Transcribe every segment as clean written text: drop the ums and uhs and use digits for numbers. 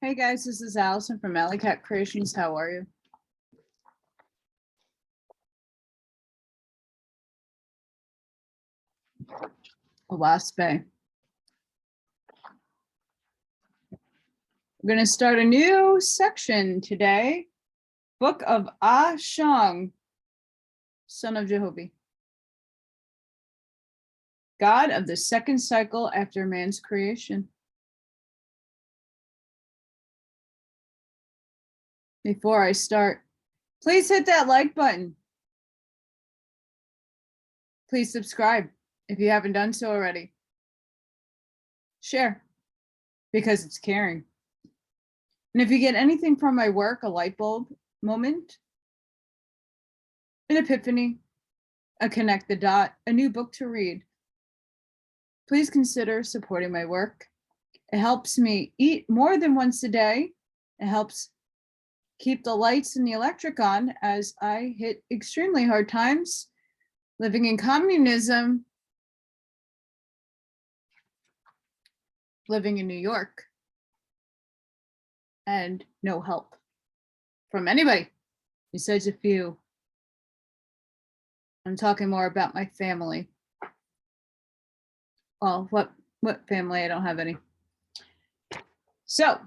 Hey guys, this is Allison from AllyKatzkreations. How are you? Oahspe. We're going to start a new section today. Book of AH'Shong, son of Jehovih. God of the second cycle after man's creation. Before I start, please hit that like button. Please subscribe if you haven't done so already. Share, because it's caring. And if you get anything from my work, a light bulb moment, an epiphany, a connect the dot, a new book to read, please consider supporting my work. It helps me eat more than once a day. It helps keep the lights and the electric on as I hit extremely hard times living in communism, living in New York, and no help from anybody besides a few. I'm talking more about my family. Well, what family? I don't have any. So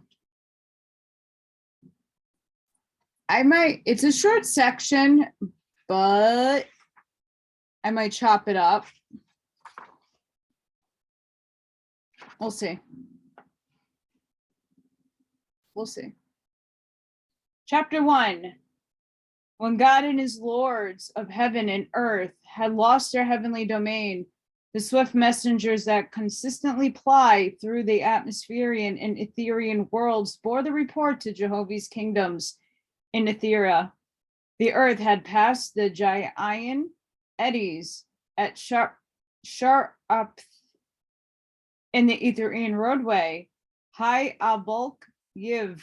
it's a short section, but I might chop it up. We'll see. We'll see. Chapter 1. When God and his lords of heaven and earth had lost their heavenly domain, the swift messengers that consistently ply through the atmospherian and ethereal worlds bore the report to Jehovah's kingdoms in Etheria. The earth had passed the giant eddies at Sharp in the Etherian roadway, high Abulk Yiv,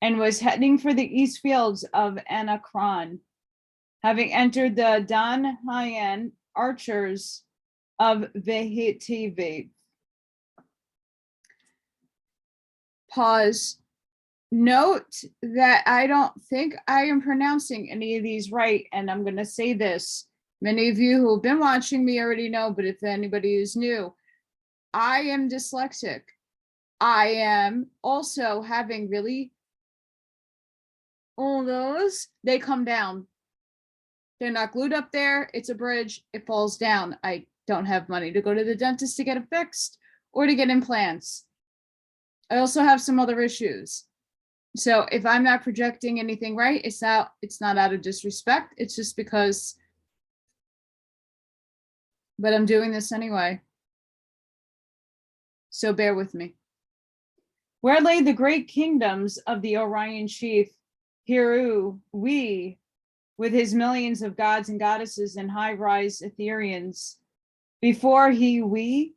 and was heading for the east fields of Anakron, having entered the Dan Hayan archers of Vehitivi. Pause. Note that I don't think I am pronouncing any of these right, and I'm going to say this. Many of you who have been watching me already know, but if anybody is new, I am dyslexic. I am also having really all those, they come down. They're not glued up there. It's a bridge. It falls down. I don't have money to go to the dentist to get it fixed or to get implants. I also have some other issues. So if I'm not projecting anything right, it's not out of disrespect. It's just because, but I'm doing this anyway. So bear with me. Where lay the great kingdoms of the Orion chief, Jehvovih, with his millions of gods and goddesses and high-rise Etherians. Before we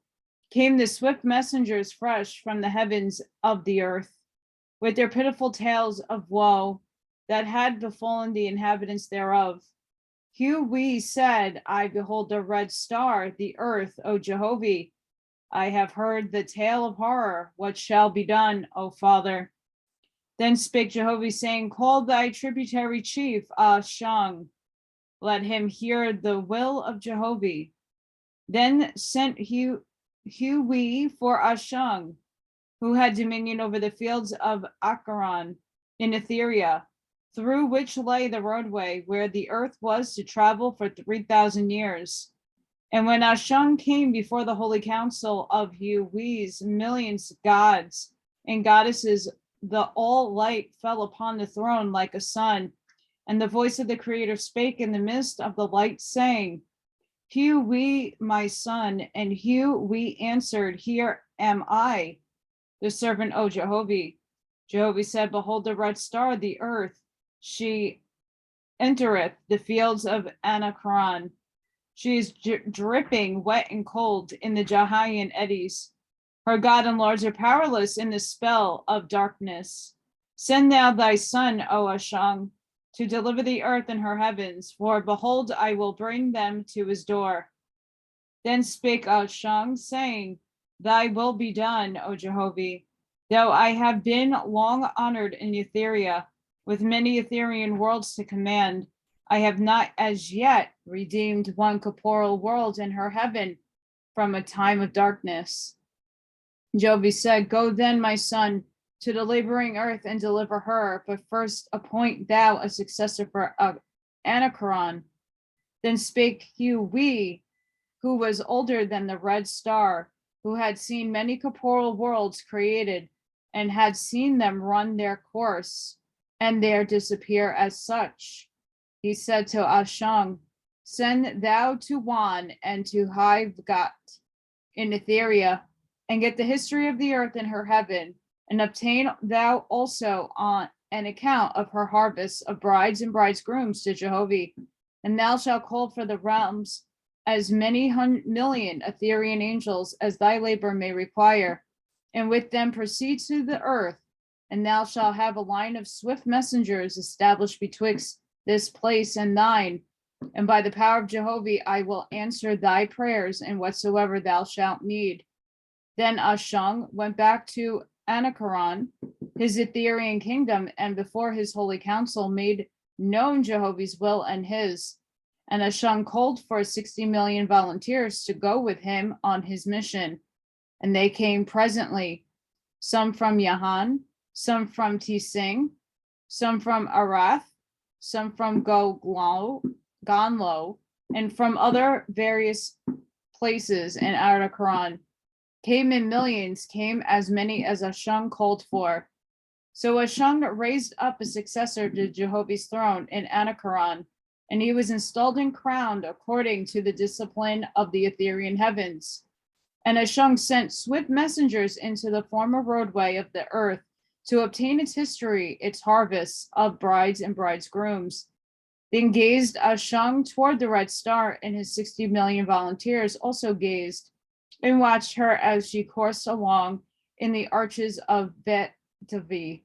came the swift messengers fresh from the heavens of the earth, with their pitiful tales of woe that had befallen the inhabitants thereof. We said, I behold the red star, the earth, O Jehovih. I have heard the tale of horror. What shall be done, O Father? Then spake Jehovah, saying, call thy tributary chief, AH'Shong. Let him hear the will of Jehovah. Then sent we for AH'Shong, who had dominion over the fields of Acharon in Etheria, through which lay the roadway where the earth was to travel for 3,000 years. And when AH'Shong came before the holy council of Jehvovih's millions of gods and goddesses, the all light fell upon the throne like a sun, and the voice of the Creator spake in the midst of the light, saying, Jehvovih, my son, and Jehvovih answered, here am I, the servant, O Jehovah. Jehovah said, behold the red star, the earth, she entereth the fields of Anakron. She is dripping wet and cold in the Jahayan eddies. Her God and lords are powerless in the spell of darkness. Send thou thy son, O AH'Shong, to deliver the earth and her heavens, for behold, I will bring them to his door. Then spake AH'Shong, saying, thy will be done, O Jehovah. Though I have been long honored in Etheria, with many Etherian worlds to command, I have not as yet redeemed one corporeal world in her heaven from a time of darkness. Jehvovih said, Go then, my son, to the laboring earth and deliver her, but first appoint thou a successor for Anachron. Then spake Yehvovih, who was older than the red star, who had seen many corporeal worlds created, and had seen them run their course, and there disappear as such. He said to AH'Shong, Send thou to Wan and to Hivgat in Etheria, and get the history of the earth in her heaven, and obtain thou also on an account of her harvests of brides and bridegrooms to Jehovih. And thou shalt call for the realms as many million Etherian angels as thy labor may require, and with them proceed to the earth. And thou shalt have a line of swift messengers established betwixt this place and thine. And by the power of Jehovih I will answer thy prayers and whatsoever thou shalt need. Then AH'Shong went back to Anachron, his Etherian kingdom, and before his holy council made known Jehovah's will and his. And AH'Shong called for 60 million volunteers to go with him on his mission. And they came presently, some from Yahan, some from Tising, some from Arath, some from Gonlo, and from other various places in Anachron. Came in millions, came as many as AH'Shong called for. So AH'Shong raised up a successor to Jehovah's throne in Anachron, and he was installed and crowned according to the discipline of the Etherian heavens. And AH'Shong sent swift messengers into the former roadway of the earth to obtain its history, its harvests of brides and bridegrooms. Then gazed AH'Shong toward the red star, and his 60 million volunteers also gazed and watched her as she coursed along in the arches of Jehvovih.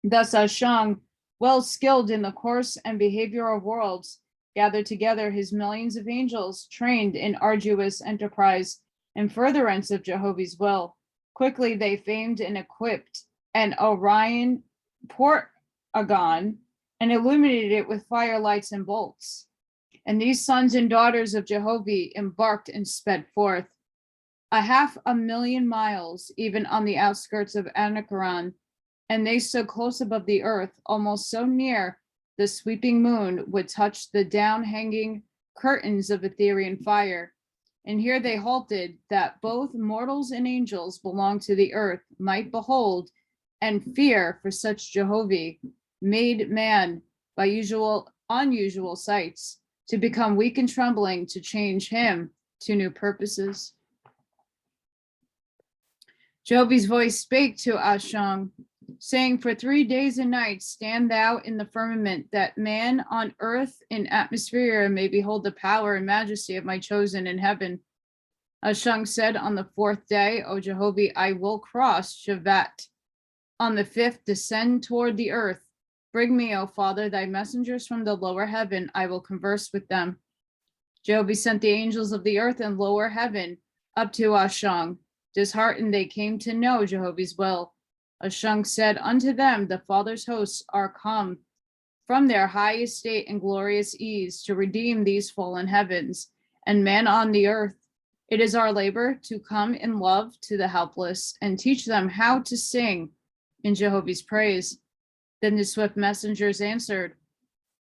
Thus AH'Shong, well skilled in the course and behavior of worlds, gathered together his millions of angels, trained in arduous enterprise and furtherance of Jehovah's will. Quickly they famed and equipped an Orion Portagon and illuminated it with fire lights and bolts. And these sons and daughters of Jehvovih embarked and sped forth 500,000 miles, even on the outskirts of Anachron, and they stood close above the earth, almost so near the sweeping moon would touch the down-hanging curtains of Etherian fire. And here they halted, that both mortals and angels belong to the earth might behold and fear for such Jehvovih, made man by unusual sights, to become weak and trembling, to change him to new purposes. Jehvovih's voice spake to AH'Shong, saying, For 3 days and nights stand thou in the firmament, that man on earth in atmosphere may behold the power and majesty of my chosen in heaven. AH'Shong said, On the 4th day, O Jehvovih, I will cross Shevat. On the 5th, descend toward the earth. Bring me, O Father, thy messengers from the lower heaven. I will converse with them. Jehvovih sent the angels of the earth and lower heaven up to AH'Shong. Disheartened, they came to know Jehovah's will. AH'Shong said unto them, The Father's hosts are come from their high estate and glorious ease to redeem these fallen heavens and man on the earth. It is our labor to come in love to the helpless and teach them how to sing in Jehovah's praise. Then the swift messengers answered,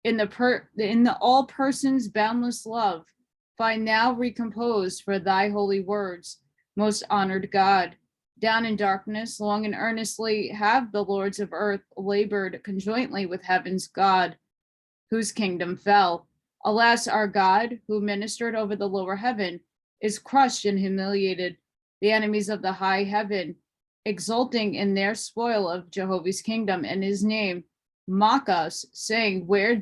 In the all persons boundless love, find now recomposed for thy holy words, most honored God. Down in darkness, long and earnestly have the lords of earth labored conjointly with heaven's God, whose kingdom fell. Alas, our God, who ministered over the lower heaven, is crushed and humiliated. The enemies of the high heaven, exulting in their spoil of Jehovah's kingdom and his name, mock us, saying, Where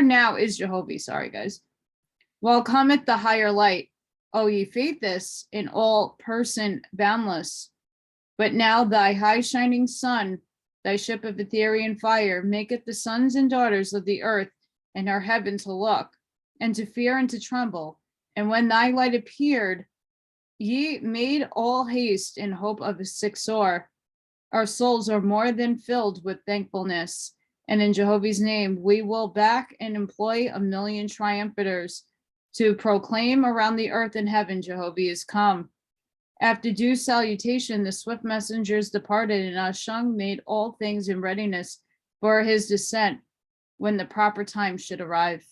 now is Jehvovih? Sorry, guys. Well, cometh the higher light, O ye faithless, in all person boundless. But now thy high shining sun, thy ship of Etherian fire, maketh the sons and daughters of the earth and her heaven to look, and to fear and to tremble. And when thy light appeared, Ye made all haste in hope of a successor. Our souls are more than filled with thankfulness. And in Jehovah's name, we will back and employ 1,000,000 triumphanters to proclaim around the earth and heaven, Jehovah is come. After due salutation, the swift messengers departed, and AH'Shong made all things in readiness for his descent when the proper time should arrive.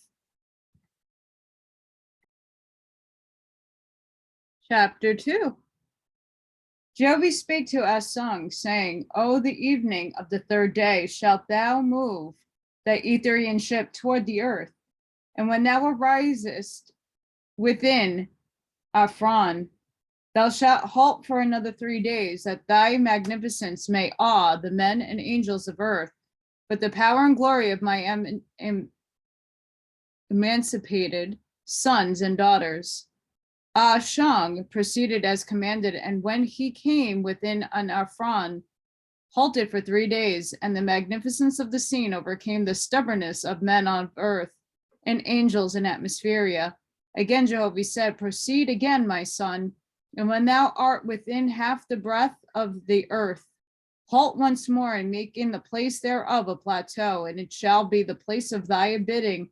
Chapter 2. Jehvovih spake to AH'Shong, saying, O the evening of the third day shalt thou move thy Etherian ship toward the earth, and when thou arisest within Aphron, thou shalt halt for another 3 days, that thy magnificence may awe the men and angels of earth. But the power and glory of my emancipated sons and daughters. AH'Shong proceeded as commanded, and when he came within an Aphron, halted for 3 days, and the magnificence of the scene overcame the stubbornness of men on earth and angels in atmospheria. Again, Jehovah said, Proceed again, my son, and when thou art within half the breadth of the earth, halt once more and make in the place thereof a plateau, and it shall be the place of thy abiding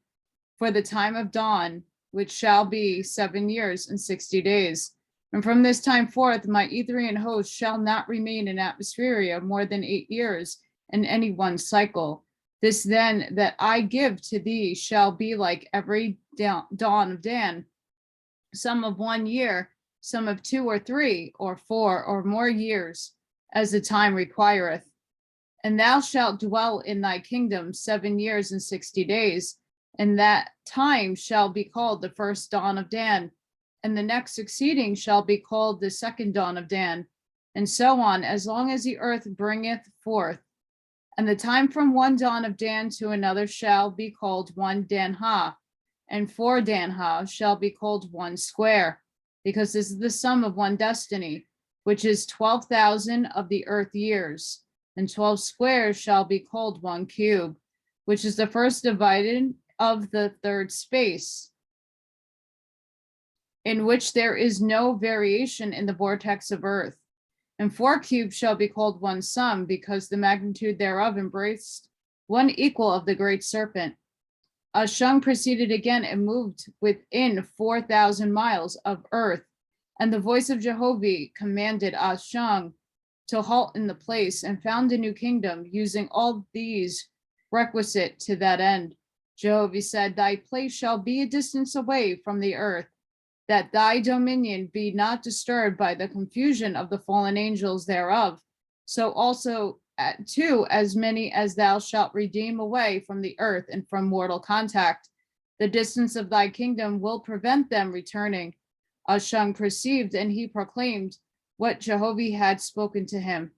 for the time of dawn, which shall be 7 years and 60 days. And from this time forth, my Etherian host shall not remain in atmospheria more than 8 years in any one cycle. This then that I give to thee shall be like every dawn of Dan, some of 1 year, some of 2 or 3 or 4 or more years, as the time requireth. And thou shalt dwell in thy kingdom 7 years and 60 days, and that time shall be called the first dawn of Dan, and the next succeeding shall be called the second dawn of Dan, and so on, as long as the earth bringeth forth. And the time from one dawn of Dan to another shall be called one Danha, and 4 Danha shall be called 1 square, because this is the sum of one destiny, which is 12,000 of the earth years, and 12 squares shall be called 1 cube, which is the first divided of the third space, in which there is no variation in the vortex of earth. And 4 cubes shall be called 1 sum, because the magnitude thereof embraced 1 equal of the great serpent. AH'Shong proceeded again and moved within 4,000 miles of earth, and the voice of Jehhovih commanded AH'Shong to halt in the place, and found a new kingdom, using all these requisite to that end. Jehhovih said, Thy place shall be a distance away from the earth, that thy dominion be not disturbed by the confusion of the fallen angels thereof. So also too, as many as thou shalt redeem away from the earth and from mortal contact, the distance of thy kingdom will prevent them returning. AH'Shong perceived, and he proclaimed what Jehhovih had spoken to him.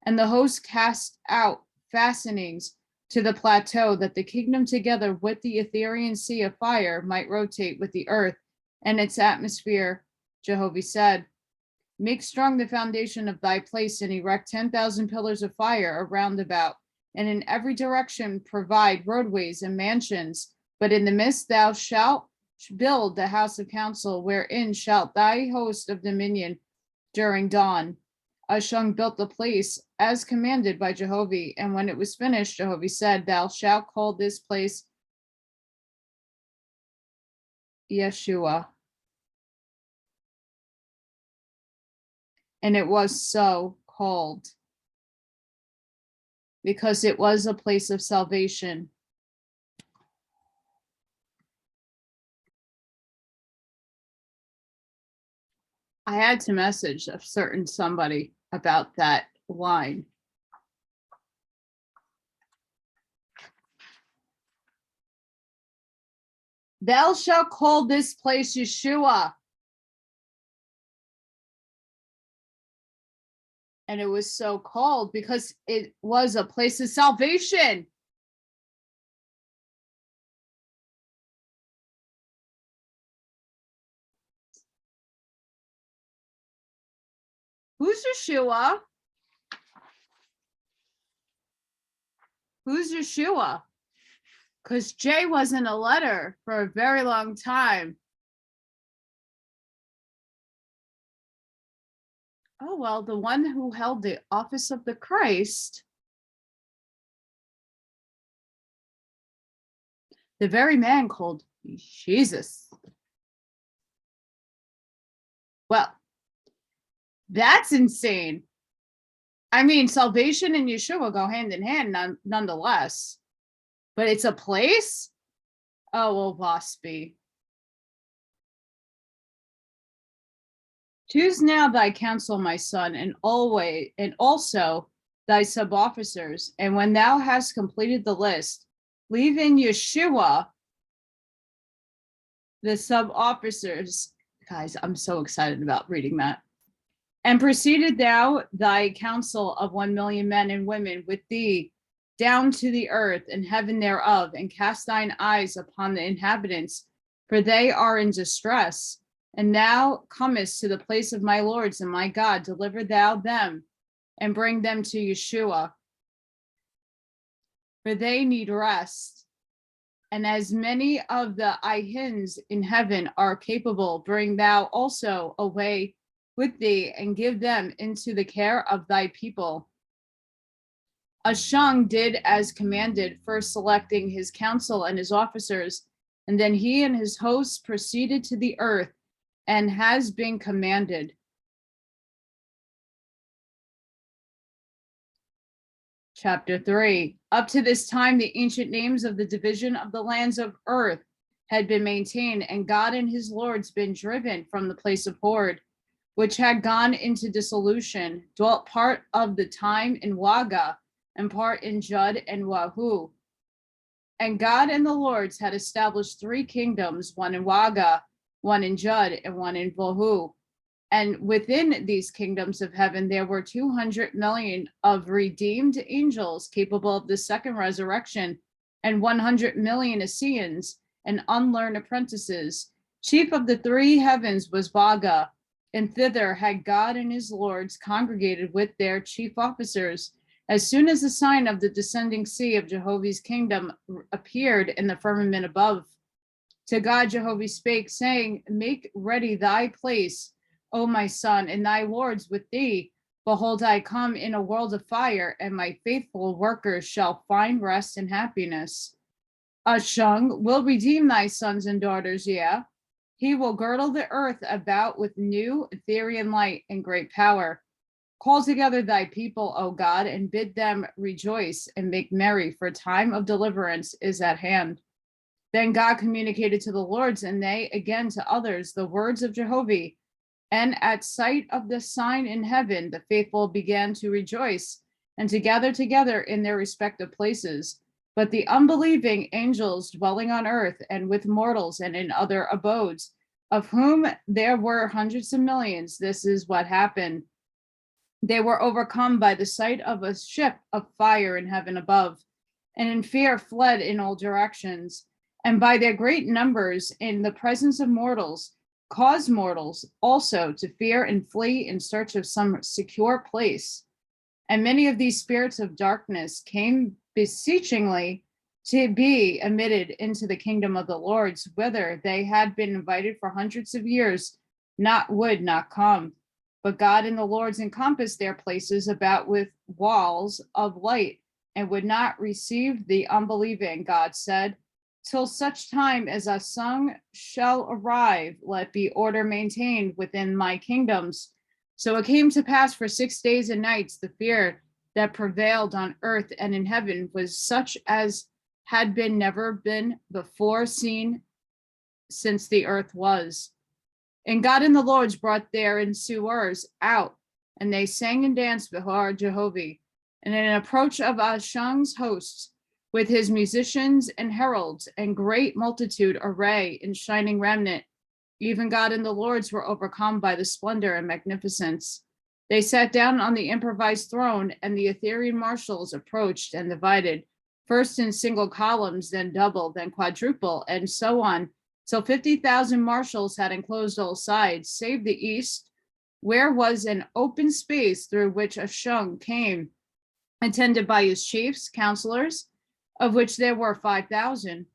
And the host cast out fastenings to the plateau, that the kingdom together with the Etherian sea of fire might rotate with the earth and its atmosphere. Jehhovih said, Make strong the foundation of thy place, and erect 10,000 pillars of fire around about, and in every direction provide roadways and mansions. But in the midst thou shalt build the house of counsel, wherein shalt thy host of dominion during dawn. AH'Shong built the place as commanded by Jehhovih, and when it was finished, Jehhovih said, Thou shalt call this place Yeshuah. And it was so called, because it was a place of salvation. I had to message a certain somebody about that line. Thou shalt call this place Yeshuah. And it was so called because it was a place of salvation. Who's Yeshua? Who's Yeshua? Because J wasn't a letter for a very long time. Oh, well, the one who held the office of the Christ, the very man called Jesus. Well, that's insane. I mean, salvation and Yeshua go hand in hand nonetheless, but it's a place? Oh, Oahspe. Choose now thy counsel, my son, and also thy sub-officers. And when thou hast completed the list, leave in Yeshua the sub-officers. Guys, I'm so excited about reading that. And proceeded thou thy counsel of 1,000,000 men and women with thee down to the earth and heaven thereof, and cast thine eyes upon the inhabitants, for they are in distress. And thou comest to the place of my lords and my God, deliver thou them and bring them to Yeshua, for they need rest. And as many of the Ihins in heaven are capable, bring thou also away with thee and give them into the care of thy people. AH'Shong did as commanded, first selecting his council and his officers, and then he and his hosts proceeded to the earth, and has been commanded. Chapter 3. Up to this time, the ancient names of the division of the lands of earth had been maintained, and God and his lords been driven from the place of horde, which had gone into dissolution, dwelt part of the time in Waga, and part in Jud and Wahu. And God and the lords had established 3 kingdoms, one in Waga, one in Jud, and one in Wahu. And within these kingdoms of heaven, there were 200 million of redeemed angels capable of the second resurrection, and 100 million Assyrians and unlearned apprentices. Chief of the 3 heavens was Vaga, and thither had God and his lords congregated with their chief officers. As soon as the sign of the descending sea of Jehovah's kingdom appeared in the firmament above, to God Jehovah spake, saying, make ready thy place, O my son, and thy lords with thee. Behold, I come in a world of fire, and my faithful workers shall find rest and happiness. AH'Shong will redeem thy sons and daughters, yeah. He will girdle the earth about with new ethereal light and great power. Call together thy people, O God, and bid them rejoice and make merry, for time of deliverance is at hand. Then God communicated to the lords, and they again to others, the words of Jehovih. And at sight of the sign in heaven, the faithful began to rejoice and to gather together in their respective places. But the unbelieving angels dwelling on earth and with mortals and in other abodes, of whom there were hundreds of millions, this is what happened. They were overcome by the sight of a ship of fire in heaven above, and in fear fled in all directions. And by their great numbers in the presence of mortals, caused mortals also to fear and flee in search of some secure place. And many of these spirits of darkness came beseechingly to be admitted into the kingdom of the lords, whither they had been invited for hundreds of years, would not come. But God and the lords encompassed their places about with walls of light, and would not receive the unbelieving. God said, till such time as AH'Shong shall arrive, let be order maintained within my kingdoms. So it came to pass for 6 days and nights, the fear that prevailed on earth and in heaven was such as had never been before seen since the earth was. And God and the lords brought their ensuers out, and they sang and danced before Jehvovih. And in approach of AH'Shong's hosts, with his musicians and heralds and great multitude array in shining remnant, even God and the lords were overcome by the splendor and magnificence. They sat down on the improvised throne, and the ethereal marshals approached and divided, first in single columns, then double, then quadruple, and so on, till 50,000 marshals had enclosed all sides, save the east, where was an open space through which AH'Shong came, attended by his chiefs, counselors, of which there were 5,000.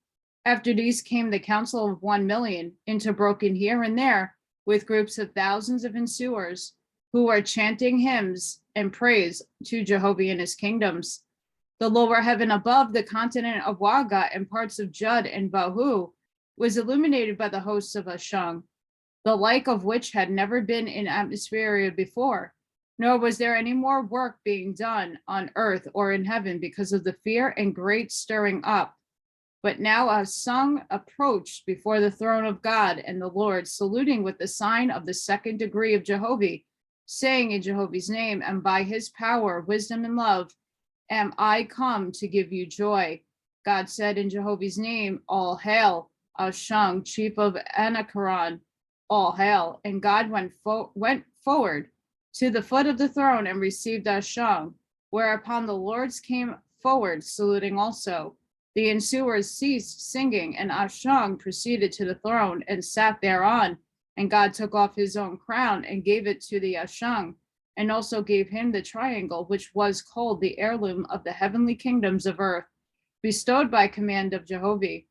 After these came the council of 1,000,000, interbroken here and there with groups of thousands of ensuers. who were chanting hymns and praise to Jehovih in his kingdoms. The lower heaven above the continent of Waga and parts of Jud and Bahu was illuminated by the hosts of AH'Shong, the like of which had never been in atmosphere before, nor was there any more work being done on earth or in heaven because of the fear and great stirring up. But now AH'Shong approached before the throne of God and the Lord, saluting with the sign of the second degree of Jehovih, saying in Jehovah's name, and by his power, wisdom, and love, am I come to give you joy. God said in Jehovah's name, all hail, AH'Shong, chief of Anakaran, all hail. And God went forward to the foot of the throne and received AH'Shong, whereupon the lords came forward, saluting also. The ensuers ceased singing, and AH'Shong proceeded to the throne and sat thereon. And God took off his own crown and gave it to the AH'Shong, and also gave him the triangle, which was called the heirloom of the heavenly kingdoms of earth, bestowed by command of Jehhovih.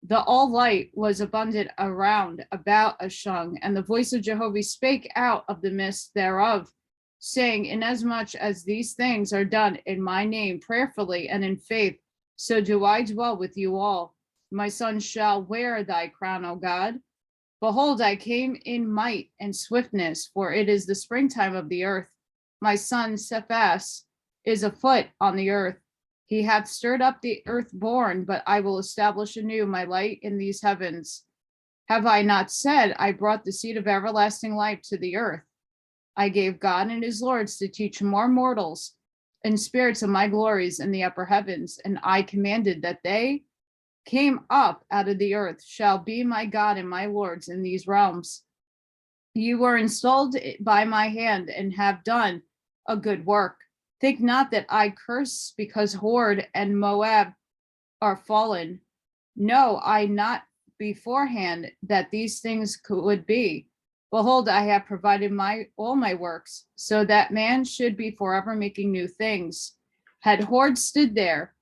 The all light was abundant around about AH'Shong, and the voice of Jehhovih spake out of the midst thereof, saying, inasmuch as these things are done in my name prayerfully and in faith, so do I dwell with you all. My son shall wear thy crown, O God. Behold, I came in might and swiftness, for it is the springtime of the earth. My son Cephas is afoot on the earth. He hath stirred up the earth born, but I will establish anew my light in these heavens. Have I not said, I brought the seed of everlasting life to the earth? I gave God and his lords to teach more mortals and spirits of my glories in the upper heavens, and I commanded that they came up out of the earth shall be my God and my lords in these realms. You were installed by my hand and have done a good work. Think not that I curse because Hord and Moab are fallen. No, I not beforehand that these things would be. Behold, I have provided all my works, so that man should be forever making new things. Had Hord stood there,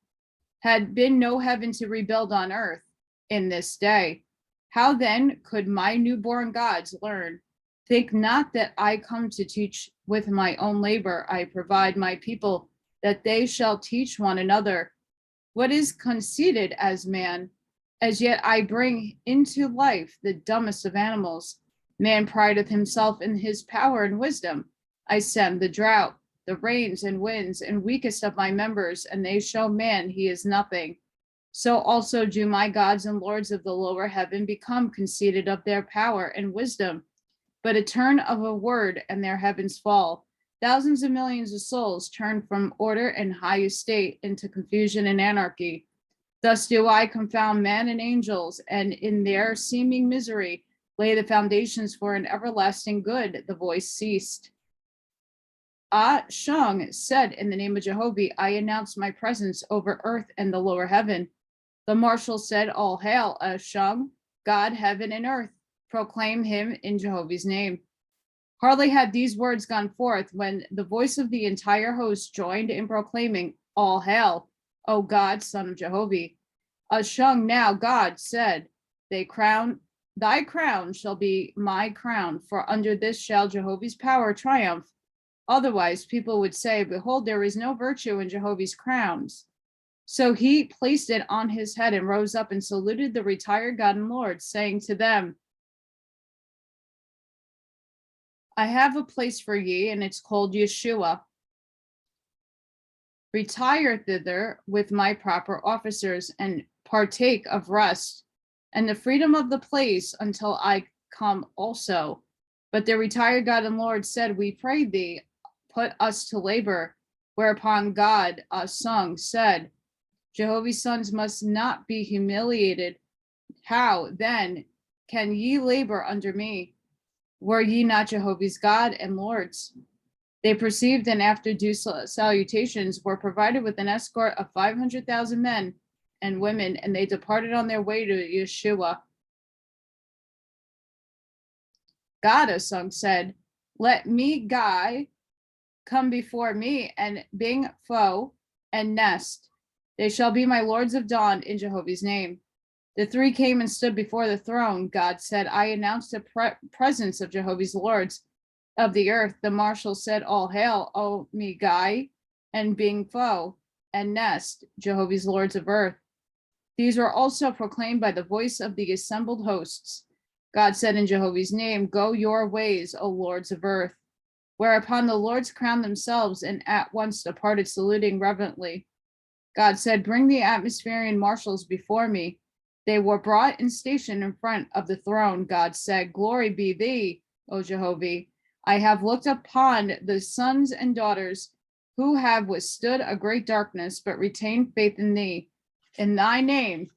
had been no heaven to rebuild on earth in this day, how then could my newborn gods learn? Think not that I come to teach with my own labor. I provide my people that they shall teach one another. What is conceited as man? As yet I bring into life the dumbest of animals. Man prideth himself in his power and wisdom. I send the drought, the rains and winds, and weakest of my members, and they show man he is nothing. So also do my gods and lords of the lower heaven become conceited of their power and wisdom. But a turn of a word, and their heavens fall. Thousands of millions of souls turn from order and high estate into confusion and anarchy. Thus do I confound man and angels, and in their seeming misery lay the foundations for an everlasting good. The voice ceased. AH'Shong said, in the name of Jehhovih, I announce my presence over earth and the lower heaven. The marshal said, all hail, AH'Shong, God, heaven and earth. Proclaim him in Jehovah's name. Hardly had these words gone forth when the voice of the entire host joined in proclaiming, all hail, O God, son of Jehhovih. AH'Shong now, God said, thy crown shall be my crown, for under this shall Jehovah's power triumph. Otherwise, people would say, behold, there is no virtue in Jehovah's crowns. So he placed it on his head and rose up and saluted the retired God and Lord, saying to them, I have a place for ye, and it's called Yeshuah. Retire thither with my proper officers and partake of rest and the freedom of the place until I come also. But the retired God and Lord said, we pray thee, put us to labor. Whereupon God, AH'Shong, said, Jehovah's sons must not be humiliated. How then can ye labor under me? Were ye not Jehovah's God and Lords? They perceived, and after due salutations were provided with an escort of 500,000 men and women, and they departed on their way to Yeshuah. God, AH'Shong said, let me Guy come before me, and Bing Foe and Nest. They shall be my lords of dawn in Jehovah's name. The three came and stood before the throne. God said, I announce the presence of Jehovah's lords. of the earth, the marshal said, All hail, O Migai, and Bingfo, and Nest, Jehovah's lords of earth. These were also proclaimed by the voice of the assembled hosts. God said in Jehovah's name, Go your ways, O lords of earth. Whereupon the lords crowned themselves and at once departed, saluting reverently. God said, Bring the atmospherian marshals before me. They were brought and stationed in front of the throne. God said, Glory be thee, O Jehhovih. I have looked upon the sons and daughters who have withstood a great darkness, but retained faith in thee. In thy name,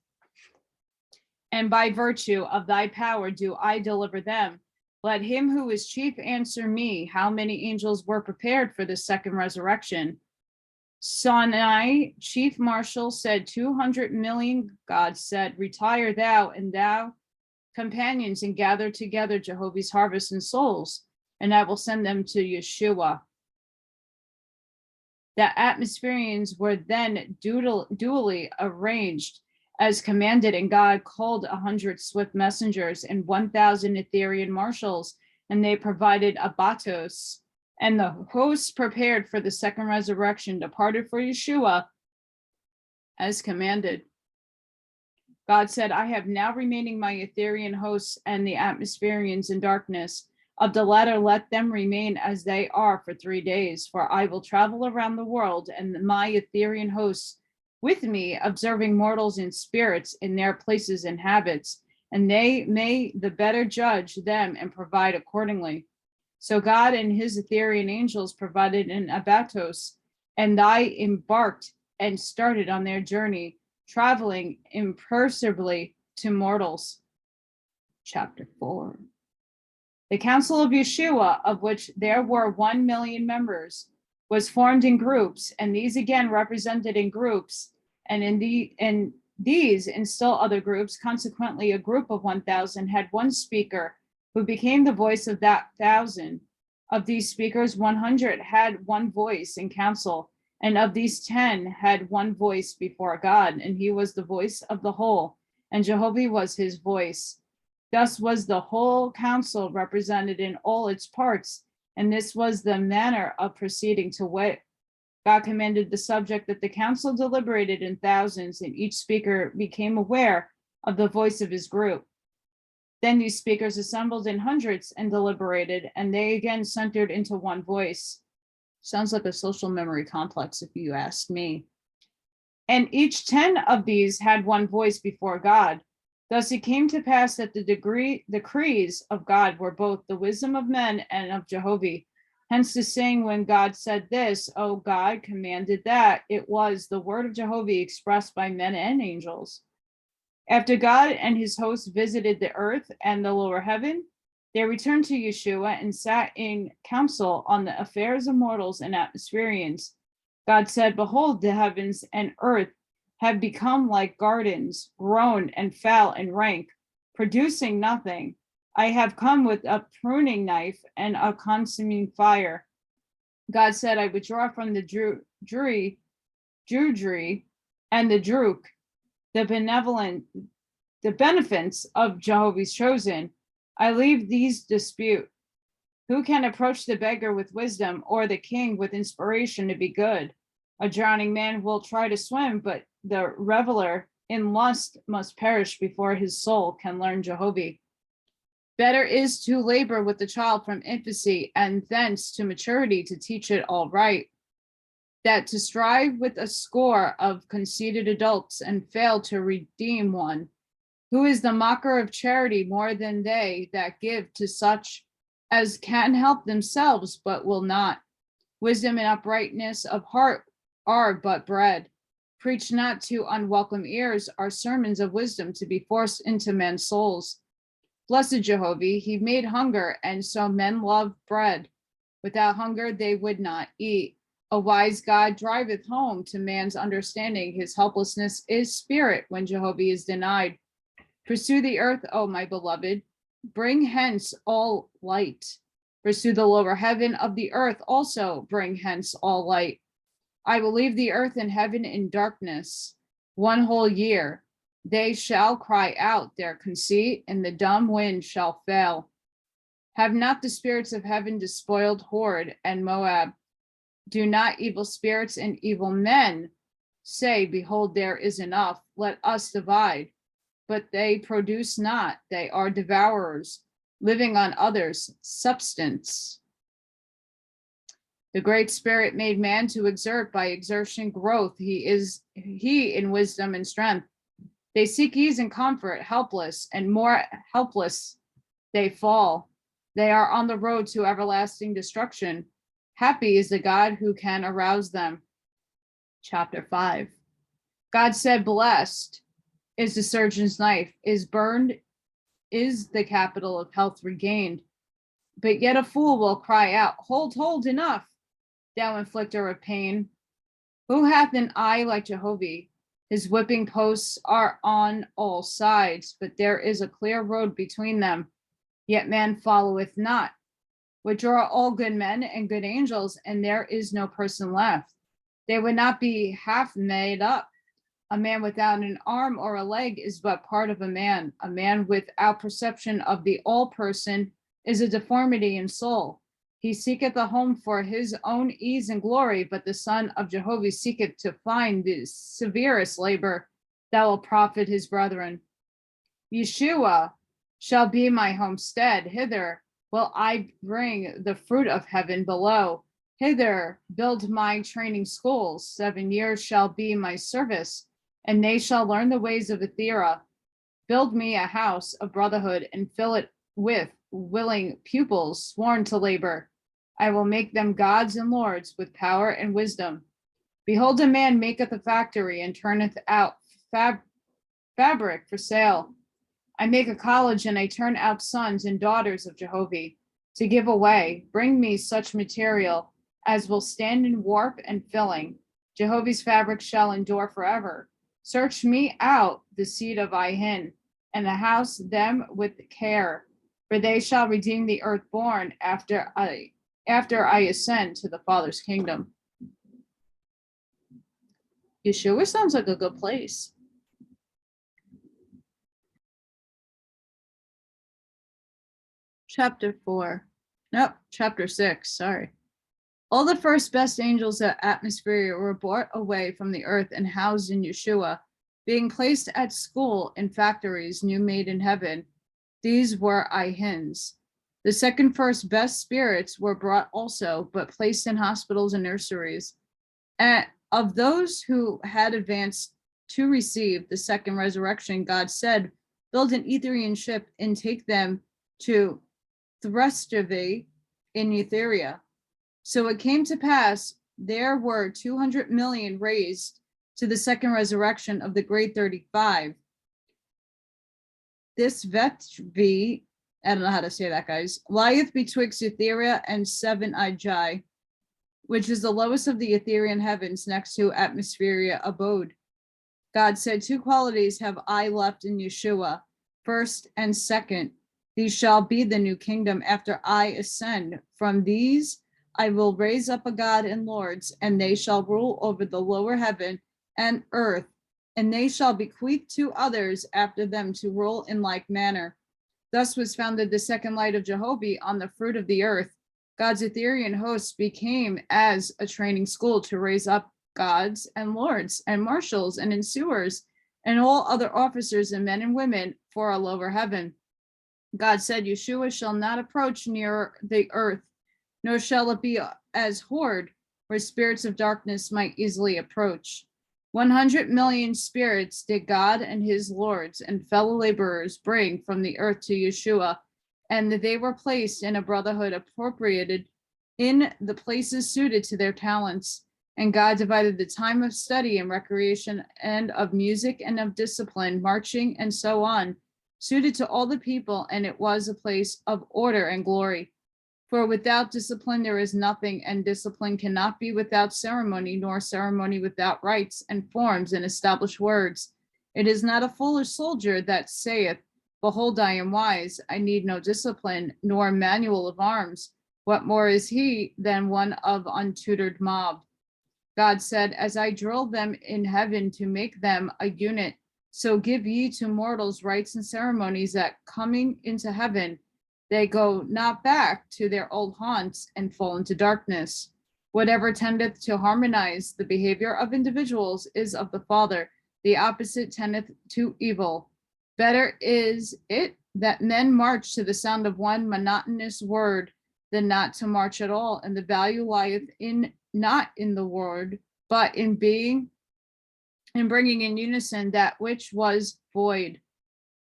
and by virtue of thy power do I deliver them. Let him who is chief answer me, how many angels were prepared for the second resurrection? Sonai, chief marshal, said 200 million. God said, Retire thou and thou companions and gather together Jehovah's harvest and souls, and I will send them to Yeshuah. The atmospherians were then duly arranged as commanded, and God called 100 swift messengers and 1,000 Etherian marshals, and they provided abatos. And the hosts prepared for the second resurrection departed for Yeshuah as commanded. God said, I have now remaining my Etherian hosts and the atmospherians in darkness. Of the latter, let them remain as they are for 3 days, for I will travel around the world, and my Etherian hosts with me, observing mortals and spirits in their places and habits, and they may the better judge them and provide accordingly. So God and his Etherian angels provided an abatos, and I embarked and started on their journey, traveling imperceptibly to mortals. Chapter 4. The Council of Yeshuah, of which there were 1 million members, was formed in groups, and these again represented in groups, and in these and still other groups. Consequently, a group of 1,000 had one speaker, who became the voice of that 1,000. Of these speakers, 100 had one voice in council, and of these 10 had one voice before God, and he was the voice of the whole, and Jehovah was his voice. Thus was the whole council represented in all its parts, and this was the manner of proceeding, to wit, God commanded the subject that the council deliberated in thousands, and each speaker became aware of the voice of his group. Then these speakers assembled in hundreds and deliberated, and they again centered into one voice. Sounds like a social memory complex, if you ask me. And each 10 of these had one voice before God. Thus it came to pass that the decrees of God were both the wisdom of men and of Jehovah. Hence the saying, when God said this, O God commanded that, it was the word of Jehovah expressed by men and angels. After God and his hosts visited the earth and the lower heaven, they returned to Yeshuah and sat in council on the affairs of mortals and atmospherians. God said, Behold, the heavens and earth have become like gardens, grown and foul and rank, producing nothing. I have come with a pruning knife and a consuming fire. God said, I withdraw from the Drudry and the Druk, the beneficence of Jehovah's chosen. I leave these dispute. Who can approach the beggar with wisdom, or the king with inspiration to be good? A drowning man will try to swim, but the reveler in lust must perish before his soul can learn Jehovah. Better is to labor with the child from infancy and thence to maturity to teach it all right, that to strive with a score of conceited adults and fail to redeem one. Who is the mocker of charity more than they that give to such as can help themselves but will not? Wisdom and uprightness of heart are but bread. Preach not to unwelcome ears are sermons of wisdom to be forced into men's souls. Blessed Jehovah, he made hunger, and so men love bread. Without hunger they would not eat. A wise God driveth home to man's understanding. His helplessness is spirit when Jehovah is denied. Pursue the earth, O my beloved. Bring hence all light. Pursue the lower heaven of the earth also. Bring hence all light. I will leave the earth and heaven in darkness 1 whole year. They shall cry out their conceit, and the dumb wind shall fail. Have not the spirits of heaven despoiled Horde and Moab? Do not evil spirits and evil men say, behold, there is enough, let us divide. But they produce not, they are devourers, living on others' substance. The Great Spirit made man to exert, by exertion growth. He in wisdom and strength. They seek ease and comfort, helpless, and more helpless they fall. They are on the road to everlasting destruction. Happy is the God who can arouse them. Chapter 5. God said, blessed is the surgeon's knife, is burned, is the capital of health regained. But yet a fool will cry out, hold, enough, thou inflictor of pain. Who hath an eye like Jehovih? His whipping posts are on all sides, but there is a clear road between them, yet man followeth not. Withdraw all good men and good angels, and there is no person left. They would not be half made up. A man without an arm or a leg is but part of a man. A man without perception of the all person is a deformity in soul. He seeketh a home for his own ease and glory, but the son of Jehovah seeketh to find the severest labor that will profit his brethren. Yeshuah shall be my homestead. Hither will I bring the fruit of heaven below. Hither build my training schools. 7 years shall be my service, and they shall learn the ways of Ethera. Build me a house of brotherhood and fill it with willing pupils sworn to labor. I will make them gods and lords with power and wisdom. Behold, a man maketh a factory and turneth out fabric for sale. I make a college and I turn out sons and daughters of Jehovih to give away. Bring me such material as will stand in warp and filling. Jehovah's fabric shall endure forever. Search me out, the seed of Ihin, and the house them with care, for they shall redeem the earth born after I ascend to the Father's kingdom. Yeshuah sounds like a good place. Chapter 6, sorry. All the first best angels of atmosphere were brought away from the earth and housed in Yeshuah, being placed at school in factories new made in heaven. These were Ihins. The second first best spirits were brought also, but placed in hospitals and nurseries. And of those who had advanced to receive the second resurrection, God said, build an Etherian ship and take them to Jehvovih in Etheria. So it came to pass, there were 200 million raised to the second resurrection of the great 35. This Vetvi, I don't know how to say that, guys, lieth betwixt Etheria and 7 Ijai, which is the lowest of the Etherian heavens next to atmosphere abode. God said, 2 qualities have I left in Yeshuah, first and second. These shall be the new kingdom after I ascend. From these I will raise up a God and lords, and they shall rule over the lower heaven and earth, and they shall bequeath to others after them to rule in like manner. Thus was founded the second light of Jehhovih on the fruit of the earth. God's Etherian hosts became as a training school to raise up gods and lords and marshals and ensuers and all other officers and men and women for a lower heaven. God said, Yeshuah shall not approach near the earth, nor shall it be as horde, where spirits of darkness might easily approach. 100 million spirits did God and his lords and fellow laborers bring from the earth to Yeshuah, and they were placed in a brotherhood appropriated in the places suited to their talents. And God divided the time of study and recreation and of music and of discipline, marching and so on, suited to all the people, and it was a place of order and glory. For without discipline there is nothing, and discipline cannot be without ceremony, nor ceremony without rites and forms and established words. It is not a foolish soldier that saith, behold, I am wise, I need no discipline, nor manual of arms. What more is he than one of untutored mob? God said, as I drilled them in heaven to make them a unit, so give ye to mortals rites and ceremonies that coming into heaven, they go not back to their old haunts and fall into darkness. Whatever tendeth to harmonize the behavior of individuals is of the Father. The opposite tendeth to evil. Better is it that men march to the sound of one monotonous word than not to march at all, and the value lieth in not in the word, but in bringing in unison that which was void.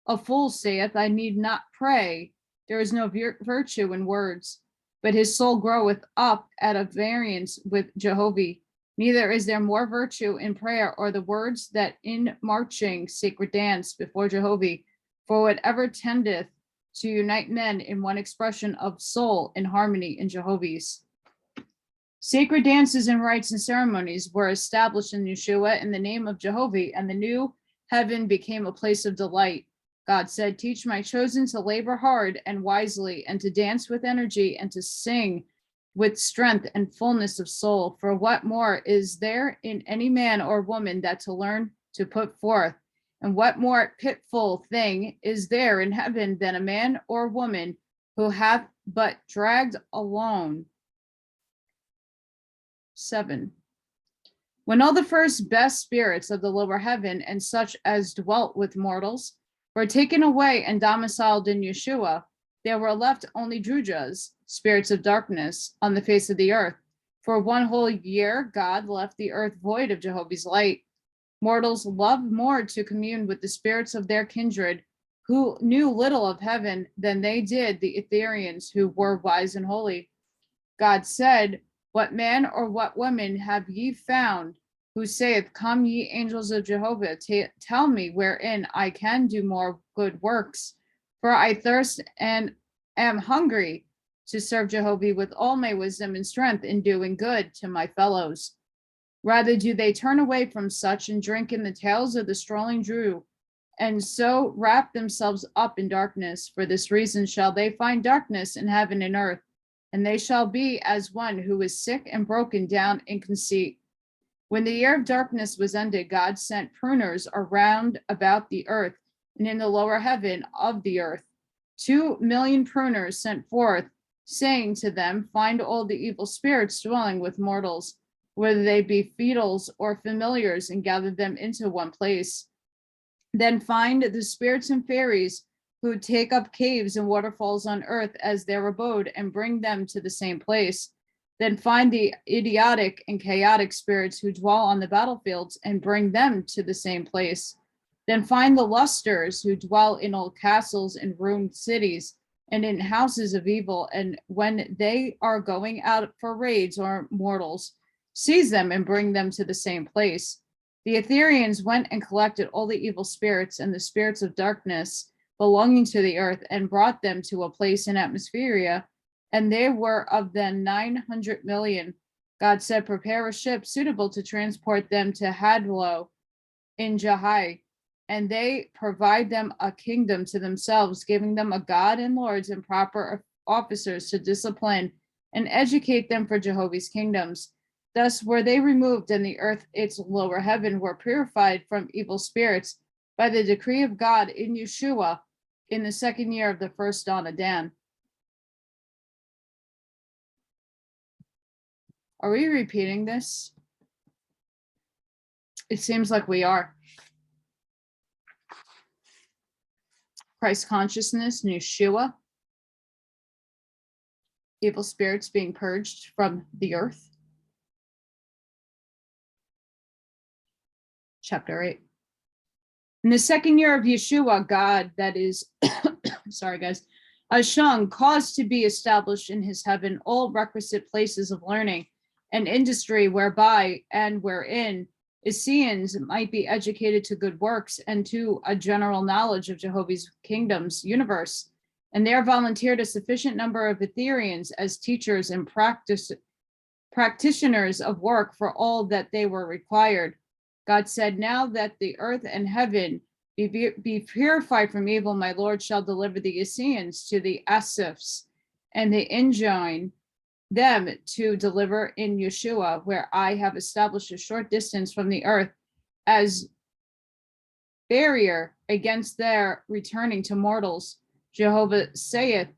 A fool saith, I need not pray. There is no virtue in words, but his soul groweth up at a variance with Jehovih. Neither is there more virtue in prayer or the words that in marching sacred dance before Jehovih. For whatever tendeth to unite men in one expression of soul in harmony in Jehovah's. Sacred dances and rites and ceremonies were established in Yeshuah in the name of Jehovih, and the new heaven became a place of delight. God said, teach my chosen to labor hard and wisely, and to dance with energy, and to sing with strength and fullness of soul. For what more is there in any man or woman that to learn to put forth? And what more pitful thing is there in heaven than a man or woman who hath but dragged alone? 7. When all the first best spirits of the lower heaven and such as dwelt with mortals were taken away and domiciled in Yeshuah, there were left only drujas, spirits of darkness, on the face of the earth. For 1 whole year, God left the earth void of Jehovah's light. Mortals loved more to commune with the spirits of their kindred, who knew little of heaven, than they did the Etherians, who were wise and holy. God said, what man or what woman have ye found, who saith, come ye angels of Jehovah, tell me wherein I can do more good works, for I thirst and am hungry to serve Jehovah with all my wisdom and strength in doing good to my fellows. Rather do they turn away from such and drink in the tales of the strolling Jew, and so wrap themselves up in darkness. For this reason shall they find darkness in heaven and earth, and they shall be as one who is sick and broken down in conceit. When the year of darkness was ended, God sent pruners around about the earth and in the lower heaven of the earth. 2 million pruners sent forth, saying to them, find all the evil spirits dwelling with mortals, whether they be fetals or familiars, and gather them into one place. Then find the spirits and fairies who take up caves and waterfalls on earth as their abode, and bring them to the same place. Then find the idiotic and chaotic spirits who dwell on the battlefields, and bring them to the same place. Then find the lusters who dwell in old castles and ruined cities, and in houses of evil, and when they are going out for raids or mortals, seize them and bring them to the same place. The Etherians went and collected all the evil spirits and the spirits of darkness belonging to the earth, and brought them to a place in Atmospheria, and they were of them 900 million. God said, prepare a ship suitable to transport them to Hadlo in Jahai, and they provide them a kingdom to themselves, giving them a god and lords and proper officers to discipline and educate them for Jehovah's kingdoms. Thus were they removed, and the earth, its lower heaven, were purified from evil spirits by the decree of God in Yeshuah in the 2nd year of the first dawn of Dan. Are we repeating this? It seems like we are. Christ consciousness, Yeshuah. Evil spirits being purged from the earth. Chapter 8. In the 2nd year of Yeshuah, God, that is, sorry guys, AH'Shong caused to be established in his heaven all requisite places of learning and industry, whereby and wherein Essenes might be educated to good works and to a general knowledge of Jehovah's kingdom's universe. And there volunteered a sufficient number of Etherians as teachers and practitioners of work for all that they were required. God said, now that the earth and heaven be purified from evil, my Lord shall deliver the Essenes to the Asifs, and they enjoin them to deliver in Yeshuah, where I have established a short distance from the earth as barrier against their returning to mortals. Jehovah saith,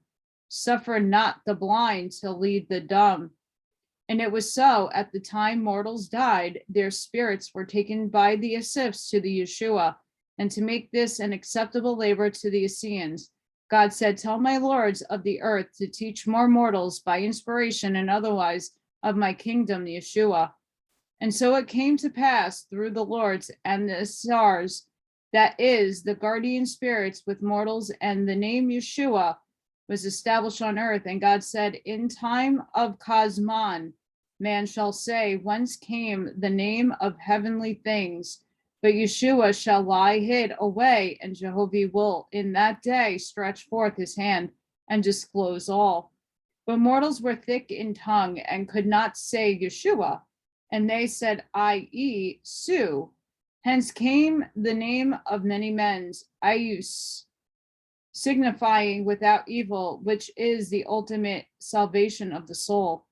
suffer not the blind to lead the dumb. And it was so, at the time mortals died, their spirits were taken by the Asifs to the Yeshuah, and to make this an acceptable labor to the Essenes. God said, tell my lords of the earth to teach more mortals by inspiration and otherwise of my kingdom, the Yeshuah. And so it came to pass through the lords and the Asars, that is, the guardian spirits with mortals, and the name Yeshuah was established on earth. And God said, in time of Kazman, man shall say, whence came the name of heavenly things? But Yeshuah shall lie hid away, and Jehvovih will in that day stretch forth his hand and disclose all. But mortals were thick in tongue and could not say Yeshuah, and they said, i.e., Su. Hence came the name of many men's, Ayus, signifying without evil, which is the ultimate salvation of the soul.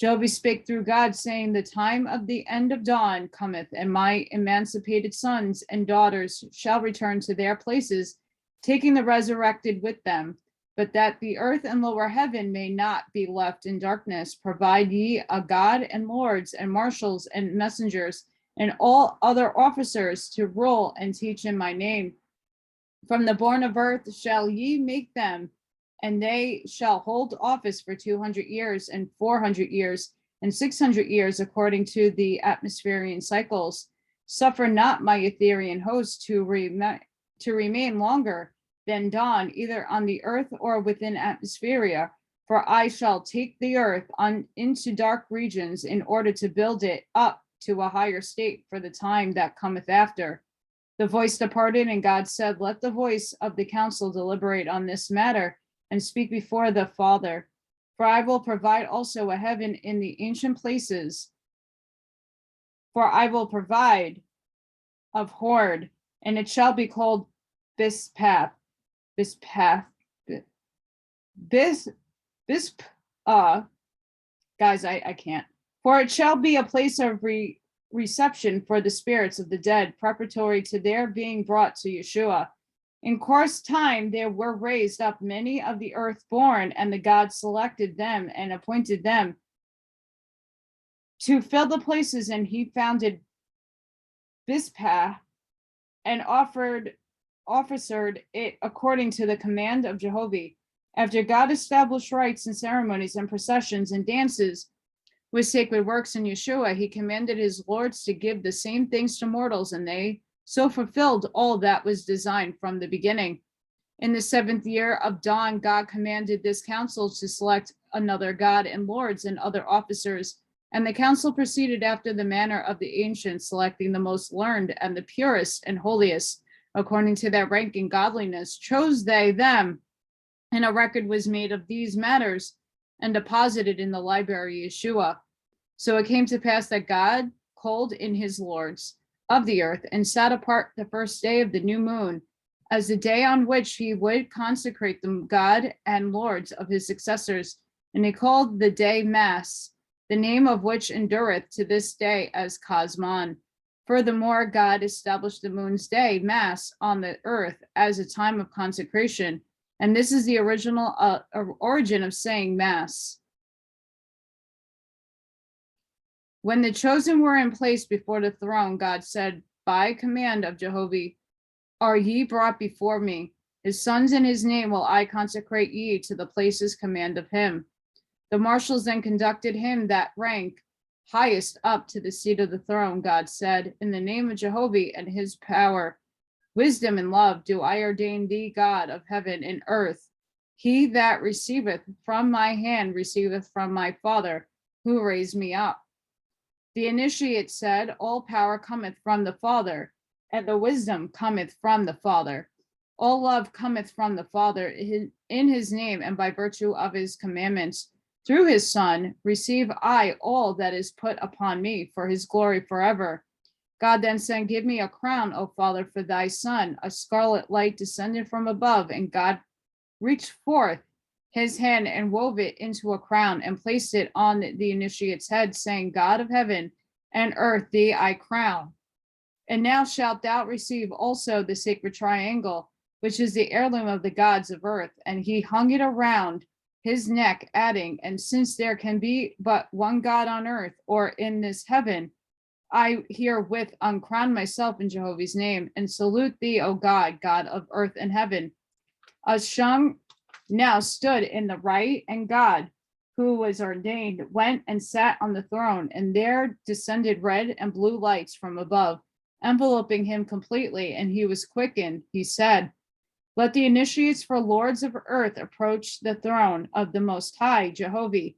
Jehvovih spake through God, saying, the time of the end of dawn cometh, and my emancipated sons and daughters shall return to their places, taking the resurrected with them. But that the earth and lower heaven may not be left in darkness, provide ye a God and lords and marshals and messengers and all other officers to rule and teach in my name. From the born of earth shall ye make them, and they shall hold office for 200 years and 400 years and 600 years, according to the atmospherian cycles. Suffer not my Etherian host to remain longer than dawn, either on the earth or within atmospheria, for I shall take the earth into dark regions in order to build it up to a higher state for the time that cometh after. The voice departed, and God said, let the voice of the council deliberate on this matter and speak before the Father. For I will provide also a heaven in the ancient places. For I will provide of horde, and it shall be called Bispath. Guys, I can't. For it shall be a place of reception for the spirits of the dead, preparatory to their being brought to Yeshuah. In course time there were raised up many of the earth-born, and the God selected them and appointed them to fill the places, and he founded Bispah and officered it according to the command of Jehovih. After God established rites and ceremonies and processions and dances with sacred works in Yeshuah, he commanded his lords to give the same things to mortals, and they so fulfilled all that was designed from the beginning. In the 7th year of dawn, God commanded this council to select another God and lords and other officers, and the council proceeded after the manner of the ancients, selecting the most learned and the purest and holiest, according to their rank in godliness, chose they them, and a record was made of these matters and deposited in the library Yeshuah. So it came to pass that God called in his lords of the earth and set apart the first day of the new moon as the day on which he would consecrate the God and lords of his successors. And he called the day Mass, the name of which endureth to this day as Kazman. Furthermore, God established the moon's day, Mass, on the earth as a time of consecration. And this is the original origin of saying Mass. When the chosen were in place before the throne, God said, by command of Jehovih, are ye brought before me? His sons in his name will I consecrate ye to the places command of him. The marshals then conducted him that rank highest up to the seat of the throne. God said, in the name of Jehovih and his power, wisdom and love, do I ordain thee, God of heaven and earth. He that receiveth from my hand receiveth from my Father, who raised me up. The initiate said, all power cometh from the Father, and the wisdom cometh from the Father. All love cometh from the Father in his name, and by virtue of his commandments. Through his Son, receive I all that is put upon me for his glory forever. God then said, give me a crown, O Father, for thy Son. A scarlet light descended from above, and God reached forth his hand and wove it into a crown and placed it on the initiate's head, saying, God of heaven and earth, thee I crown. And now shalt thou receive also the sacred triangle, which is the heirloom of the gods of earth. And he hung it around his neck, adding, and since there can be but one God on earth or in this heaven, I herewith uncrown myself in Jehovah's name and salute thee, O God, God of earth and heaven. AH'Shong now stood in the right, and God, who was ordained, went and sat on the throne, and there descended red and blue lights from above, enveloping him completely, and he was quickened. He said, let the initiates for lords of earth approach the throne of the Most High, Jehhovih.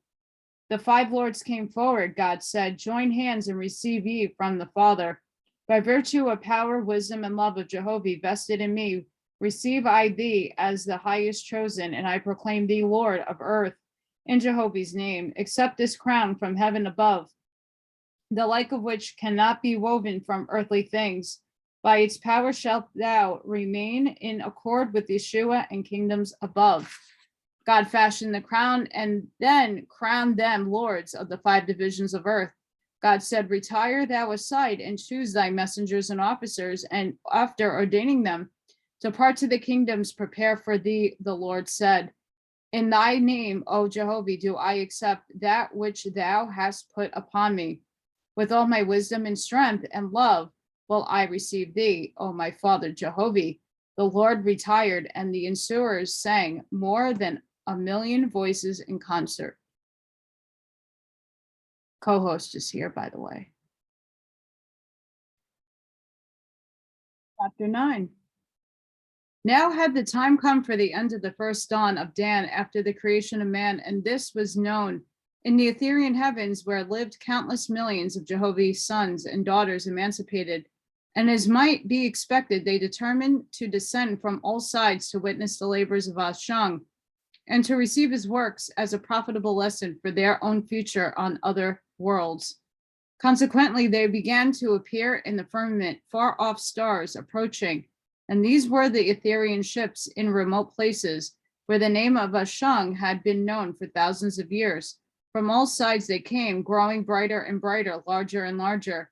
The five lords came forward, God said, join hands and receive ye from the Father. By virtue of power, wisdom, and love of Jehhovih vested in me, receive I thee as the highest chosen, and I proclaim thee Lord of earth in Jehovah's name. Accept this crown from heaven above, the like of which cannot be woven from earthly things. By its power shalt thou remain in accord with Yeshuah and kingdoms above. God fashioned the crown and then crowned them lords of the five divisions of earth. God said, retire thou aside and choose thy messengers and officers, and after ordaining them, depart to the kingdoms, prepare for thee, the Lord said. In thy name, O Jehhovih, do I accept that which thou hast put upon me. With all my wisdom and strength and love will I receive thee, O my father Jehhovih. The Lord retired, and the ensuers sang more than 1,000,000 voices in concert. Co-host is here, by the way. Chapter 9. Now had the time come for the end of the first dawn of Dan after the creation of man, and this was known in the ethereal heavens, where lived countless millions of Jehovah's sons and daughters emancipated. And as might be expected, they determined to descend from all sides to witness the labors of AH'Shong and to receive his works as a profitable lesson for their own future on other worlds. Consequently, they began to appear in the firmament, far off stars approaching, and these were the ethereal ships in remote places where the name of AH'Shong had been known for thousands of years. From all sides they came, growing brighter and brighter, larger and larger.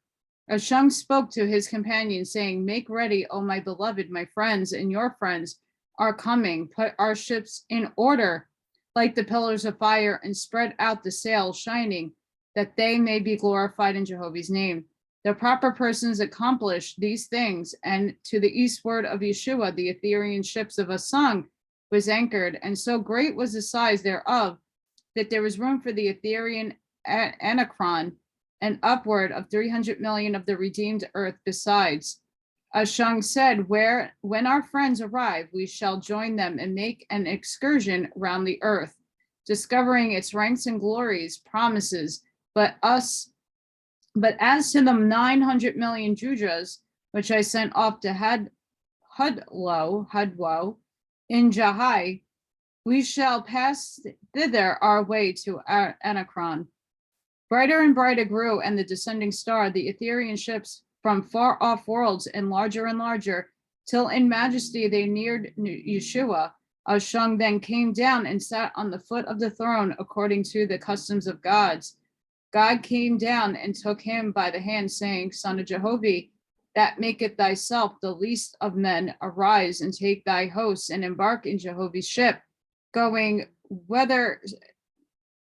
AH'Shong spoke to his companions, saying, make ready, O my beloved, my friends, and your friends are coming. Put our ships in order, like the pillars of fire, and spread out the sails shining, that they may be glorified in Jehovah's name. The proper persons accomplished these things, and to the eastward of Yeshuah, the ethereal ships of AH'Shong was anchored, and so great was the size thereof, that there was room for the ethereal anachron, and upward of 300 million of the redeemed earth besides. AH'Shong said, when our friends arrive, we shall join them and make an excursion round the earth, discovering its ranks and glories, promises, but as to the 900 million Jujas, which I sent off to Hudwo in Jahai, we shall pass thither our way to Anachron. Brighter and brighter grew, and the descending star, the ethereal ships from far off worlds, and larger, till in majesty they neared Yeshuah. AH'Shong then came down and sat on the foot of the throne according to the customs of gods. God came down and took him by the hand, saying, Son of Jehhovih, that maketh thyself the least of men, arise and take thy hosts and embark in Jehovah's ship, going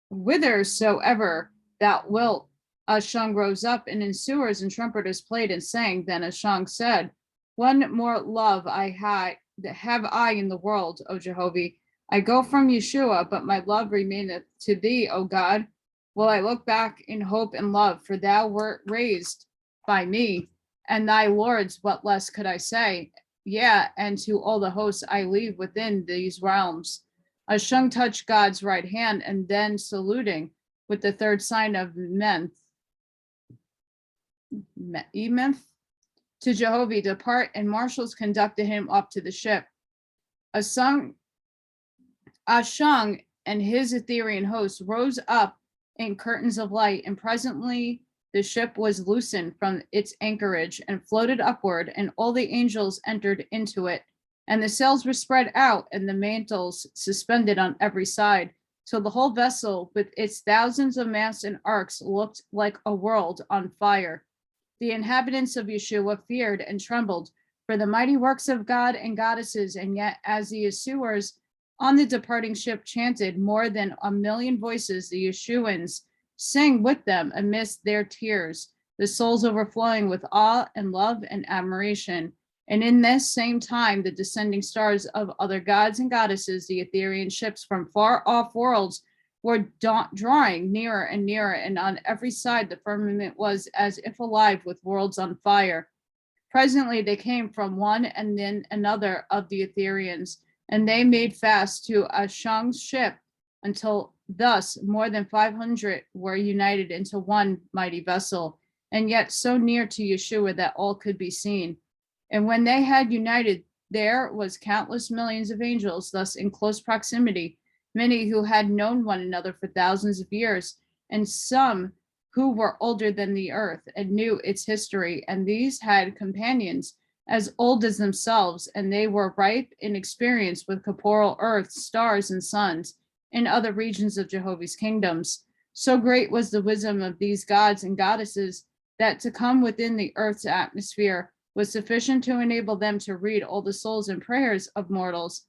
whithersoever thou wilt. AH'Shong rose up, and ensuers and trumpeters played and sang. Then AH'Shong said, one more love have I in the world, O Jehhovih. I go from Yeshuah, but my love remaineth to thee, O God. Will I look back in hope and love, for thou wert raised by me, and thy lords, what less could I say? Yeah, and to all the hosts I leave within these realms. AH'Shong touched God's right hand, and then saluting with the third sign of Ementh, to Jehhovih, depart, and marshals conducted him up to the ship. AH'Shong and his ethereal host rose up in curtains of light, and presently the ship was loosened from its anchorage and floated upward, and all the angels entered into it, and the sails were spread out, and the mantles suspended on every side, till the whole vessel with its thousands of masts and arcs looked like a world on fire. The inhabitants of Yeshuah feared and trembled for the mighty works of God and goddesses, and yet as the ensuers On the departing ship chanted more than 1,000,000 voices. The Yeshuans sang with them amidst their tears, the souls overflowing with awe and love and admiration. And in this same time, the descending stars of other gods and goddesses, the Etherian ships from far off worlds, were drawing nearer and nearer, and on every side the firmament was as if alive with worlds on fire. Presently they came from one and then another of the Etherians, and they made fast to AH'Shong's ship, until thus more than 500 were united into one mighty vessel, and yet so near to Yeshuah that all could be seen. And when they had united, there was countless millions of angels, thus in close proximity, many who had known one another for thousands of years, and some who were older than the earth and knew its history. And these had companions as old as themselves, and they were ripe in experience with corporeal earth, stars, and suns in other regions of Jehovah's kingdoms. So great was the wisdom of these gods and goddesses that to come within the earth's atmosphere was sufficient to enable them to read all the souls and prayers of mortals,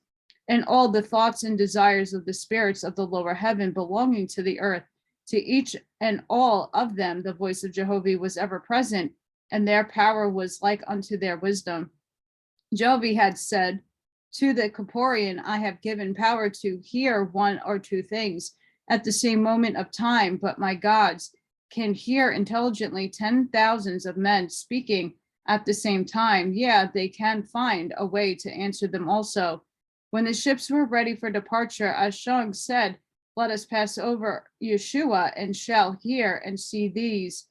and all the thoughts and desires of the spirits of the lower heaven belonging to the earth. To each and all of them, the voice of Jehovih was ever present, and their power was like unto their wisdom. Jehvovih had said, to the corporean, I have given power to hear one or two things at the same moment of time, but my gods can hear intelligently 10,000s of men speaking at the same time. Yeah, they can find a way to answer them also. When the ships were ready for departure, AH'Shong said, let us pass over Yeshuah and shall hear and see these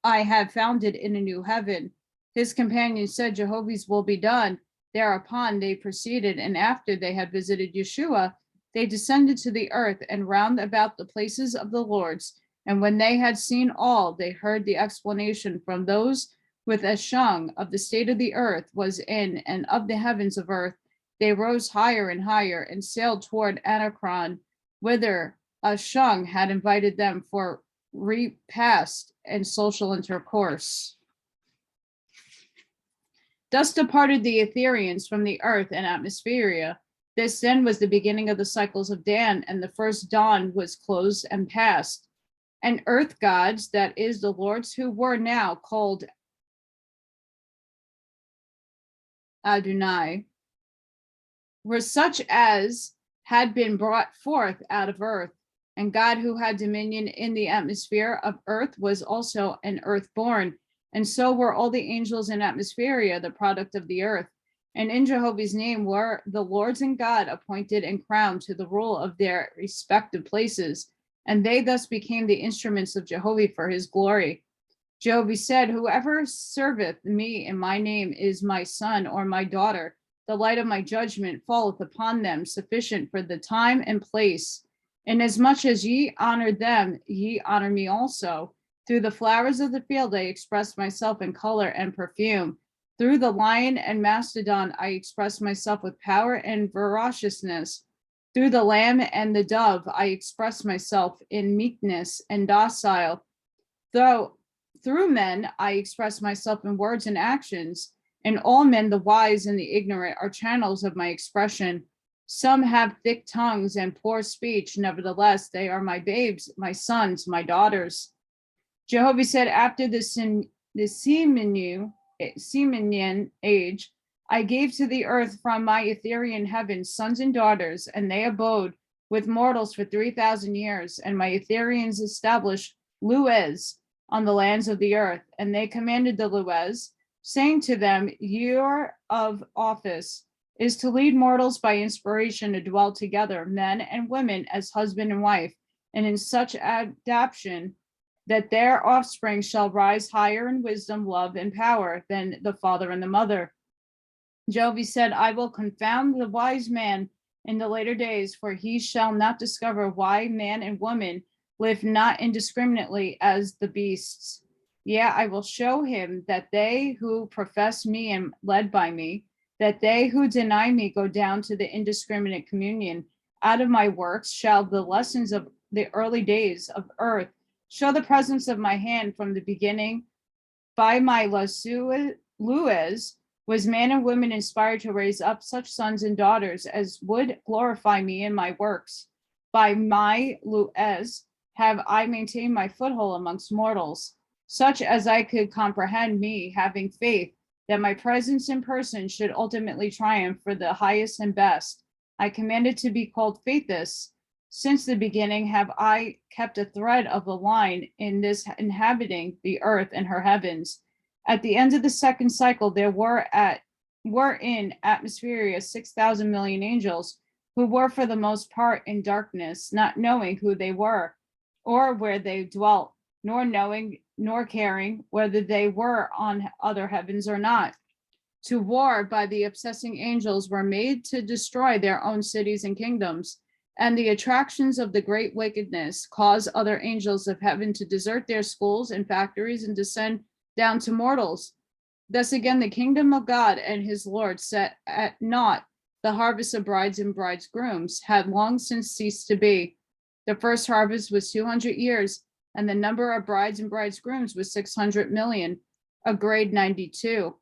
I have founded in a new heaven. His companions said, Jehovah's will be done. Thereupon they proceeded, and after they had visited Yeshuah, they descended to the earth and round about the places of the lords. And when they had seen all, they heard the explanation from those with AH'Shong of the state of the earth was in, and of the heavens of earth. They rose higher and higher and sailed toward Anakron, whither AH'Shong had invited them for repast and social intercourse. Thus departed the Etherians from the earth and atmosphere. This then was the beginning of the cycles of Dan, and the first dawn was closed and past. And earth gods, that is the lords who were now called Adonai, were such as had been brought forth out of earth. And God, who had dominion in the atmosphere of earth, was also an earth-born. And so were all the angels in atmosphere, the product of the earth. And in Jehovah's name were the lords and God appointed and crowned to the rule of their respective places. And they thus became the instruments of Jehovih for his glory. Jehvovih said, whoever serveth me in my name is my son or my daughter. The light of my judgment falleth upon them, sufficient for the time and place. Inasmuch as ye honor them, ye honor me also. Through the flowers of the field I express myself in color and perfume. Through the lion and mastodon I express myself with power and ferociousness. Through the lamb and the dove I express myself in meekness and docile. Through men I express myself in words and actions. And all men, the wise and the ignorant, are channels of my expression. Some have thick tongues and poor speech. Nevertheless, they are my babes, my sons, my daughters. Jehvovih said, after the Semenian age, I gave to the earth from my Etherian heavens sons and daughters, and they abode with mortals for 3,000 years. And my Etherians established Luez on the lands of the earth. And they commanded the Luez, saying to them, your of office is to lead mortals by inspiration to dwell together, men and women as husband and wife, and in such adaptation that their offspring shall rise higher in wisdom, love, and power than the father and the mother. Jehvovih said, I will confound the wise man in the later days, for he shall not discover why man and woman live not indiscriminately as the beasts. Yeah, I will show him that they who profess me and led by me, that they who deny me go down to the indiscriminate communion. Out of my works shall the lessons of the early days of earth show the presence of my hand from the beginning by my Luez Was man and woman inspired to raise up such sons and daughters as would glorify me in my works? By my lu'ez have I maintained my foothold amongst mortals, such as I could comprehend me, having faith that my presence in person should ultimately triumph for the highest and best. I commanded to be called faithless. Since the beginning have I kept a thread of the line in this inhabiting the earth and her heavens. At the end of the second cycle, there were in atmosphere 6,000 million angels, who were for the most part in darkness, not knowing who they were or where they dwelt, nor knowing nor caring whether they were on other heavens or not. To war by the obsessing angels were made to destroy their own cities and kingdoms, and the attractions of the great wickedness cause other angels of heaven to desert their schools and factories and descend down to mortals. Thus again, the kingdom of God and his Lord set at naught the harvest of brides and bridegrooms had long since ceased to be. The first harvest was 200 years, and the number of brides and bridegrooms was 600 million, a grade 92.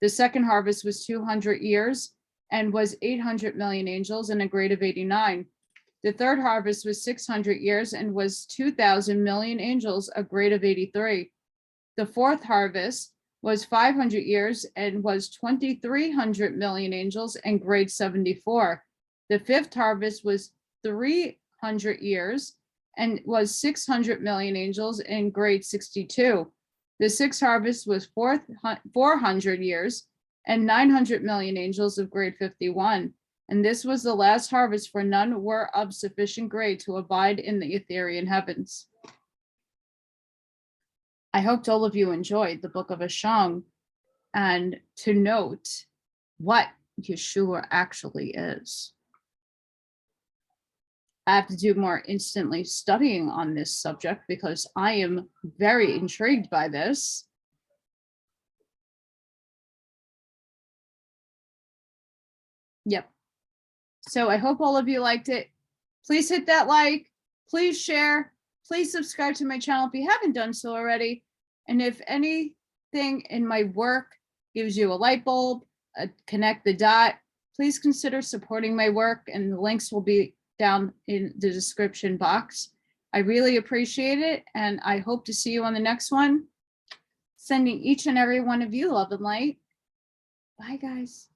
The second harvest was 200 years and was 800 million angels, and a grade of 89. The third harvest was 600 years and was 2,000 million angels, a grade of 83. The fourth harvest was 500 years and was 2,300 million angels, and grade 74. The fifth harvest was 300 years and was 600 million angels, in grade 62. The sixth harvest was 400 years and 900 million angels, of grade 51. And this was the last harvest, for none were of sufficient grade to abide in the Etherian heavens. I hoped all of you enjoyed the Book of AH'Shong, and to note what Yeshuah actually is. I have to do more instantly studying on this subject because I am very intrigued by this. Yep. So I hope all of you liked it. Please hit that like, please share, please subscribe to my channel if you haven't done so already. And if anything in my work gives you a light bulb, connect the dot, please consider supporting my work, and the links will be down in the description box. I really appreciate it, and I hope to see you on the next one. Sending each and every one of you love and light. Bye, guys.